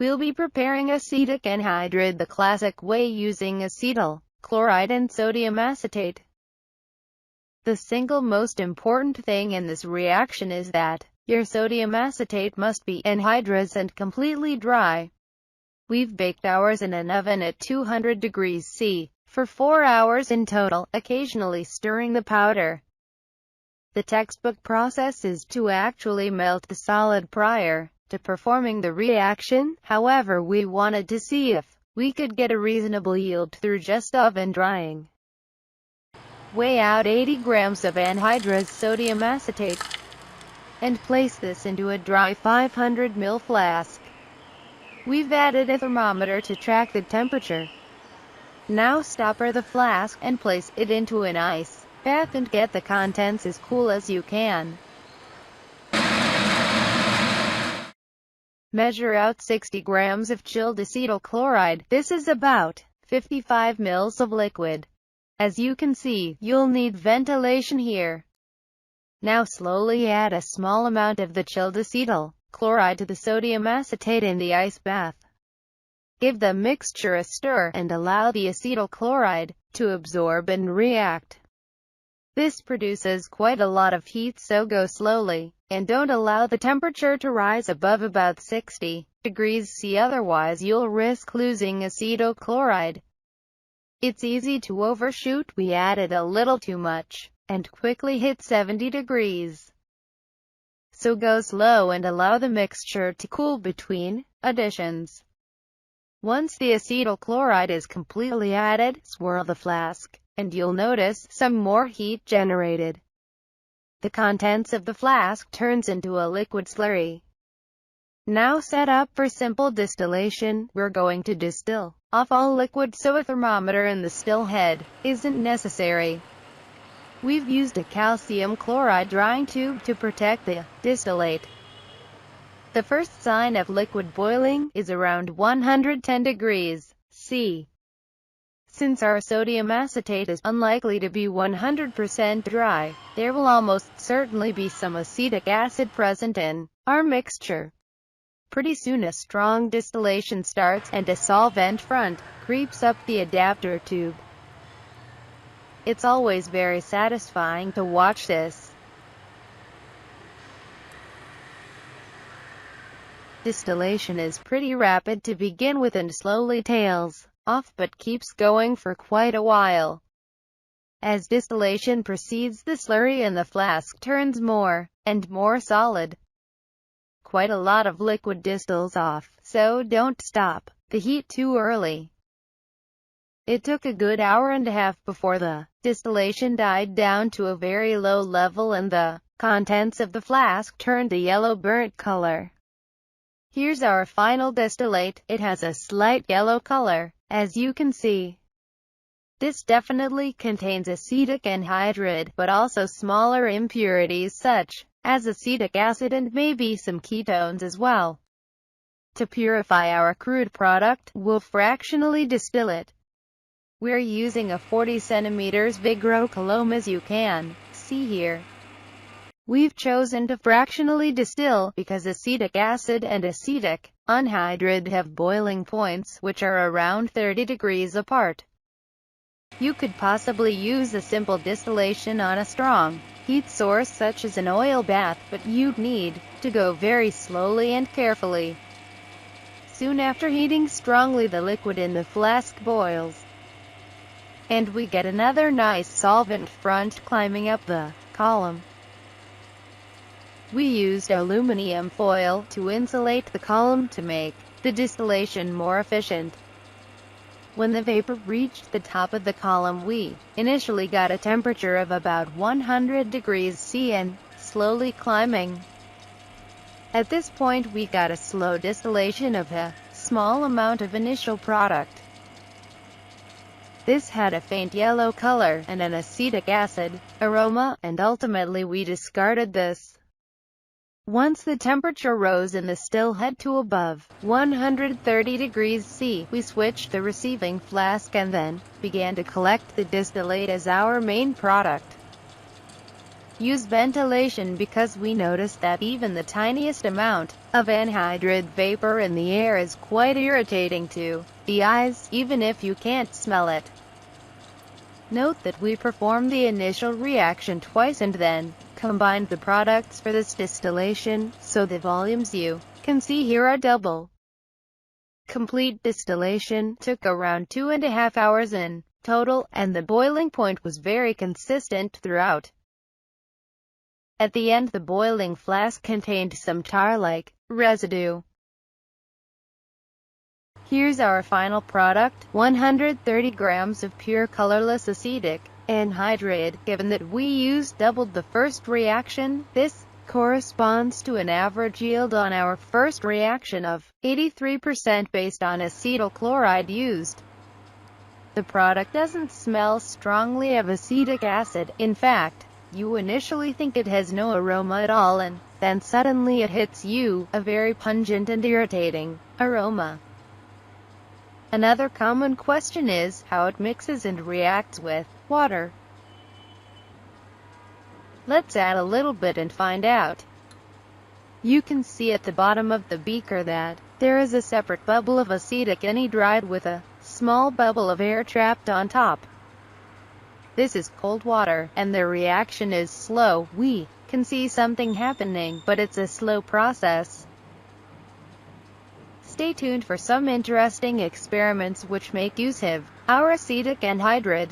We'll be preparing acetic anhydride the classic way using acetyl chloride and sodium acetate. The single most important thing in this reaction is that your sodium acetate must be anhydrous and completely dry. We've baked ours in an oven at 200 degrees C for 4 hours in total, occasionally stirring the powder. The textbook process is to actually melt the solid prior to performing the reaction. However, we wanted to see if we could get a reasonable yield through just oven drying. Weigh out 80 grams of anhydrous sodium acetate and place this into a dry 500 ml flask. We've added a thermometer to track the temperature. Now stopper the flask and place it into an ice bath and get the contents as cool as you can. Measure out 60 grams of chilled acetyl chloride. This is about 55 ml of liquid. As you can see, you'll need ventilation here. Now slowly add a small amount of the chilled acetyl chloride to the sodium acetate in the ice bath. Give the mixture a stir and allow the acetyl chloride to absorb and react. This produces quite a lot of heat, so go slowly, and don't allow the temperature to rise above about 60 degrees C, otherwise you'll risk losing acetyl chloride. It's easy to overshoot. We added a little too much, and quickly hit 70 degrees. So go slow and allow the mixture to cool between additions. Once the acetyl chloride is completely added, swirl the flask, and you'll notice some more heat generated. The contents of the flask turns into a liquid slurry. Now set up for simple distillation. We're going to distill off all liquid, so a thermometer in the still head isn't necessary. We've used a calcium chloride drying tube to protect the distillate. The first sign of liquid boiling is around 110 degrees C. Since our sodium acetate is unlikely to be 100% dry, there will almost certainly be some acetic acid present in our mixture. Pretty soon a strong distillation starts, and a solvent front creeps up the adapter tube. It's always very satisfying to watch this. Distillation is pretty rapid to begin with and slowly tails off, but keeps going for quite a while. As distillation proceeds, the slurry in the flask turns more and more solid. Quite a lot of liquid distills off, so don't stop the heat too early. It took a good hour and a half before the distillation died down to a very low level and the contents of the flask turned a yellow burnt color. Here's our final distillate. It has a slight yellow color, as you can see. This definitely contains acetic anhydride, but also smaller impurities such as acetic acid and maybe some ketones as well. To purify our crude product, we'll fractionally distill it. We're using a 40 cm big row column, as you can see here. We've chosen to fractionally distill because acetic acid and acetic anhydride have boiling points which are around 30 degrees apart. You could possibly use a simple distillation on a strong heat source such as an oil bath, but you'd need to go very slowly and carefully. Soon after heating strongly, the liquid in the flask boils, and we get another nice solvent front climbing up the column. We used aluminum foil to insulate the column to make the distillation more efficient. When the vapor reached the top of the column, we initially got a temperature of about 100 degrees C and slowly climbing. At this point we got a slow distillation of a small amount of initial product. This had a faint yellow color and an acetic acid aroma, and ultimately we discarded this. Once the temperature rose in the still head to above 130 degrees C, we switched the receiving flask and then began to collect the distillate as our main product. use ventilation because we noticed that even the tiniest amount of anhydride vapor in the air is quite irritating to the eyes, even if you can't smell it. Note that we performed the initial reaction twice and then combined the products for this distillation, so the volumes you can see here are double. Complete distillation took around 2.5 hours in total, and the boiling point was very consistent throughout. At the end, the boiling flask contained some tar-like residue. Here's our final product, 130 grams of pure colorless acetic anhydride. Given that we used doubled the first reaction, this corresponds to an average yield on our first reaction of 83% based on acetyl chloride used. The product doesn't smell strongly of acetic acid. In fact, you initially think it has no aroma at all, and then suddenly it hits you, a very pungent and irritating aroma. Another common question is how it mixes and reacts with water. Let's add a little bit and find out. You can see at the bottom of the beaker that there is a separate bubble of acetic anhydride with a small bubble of air trapped on top. This is cold water, and the reaction is slow. We can see something happening, but it's a slow process. Stay tuned for some interesting experiments which make use of our acetic anhydride.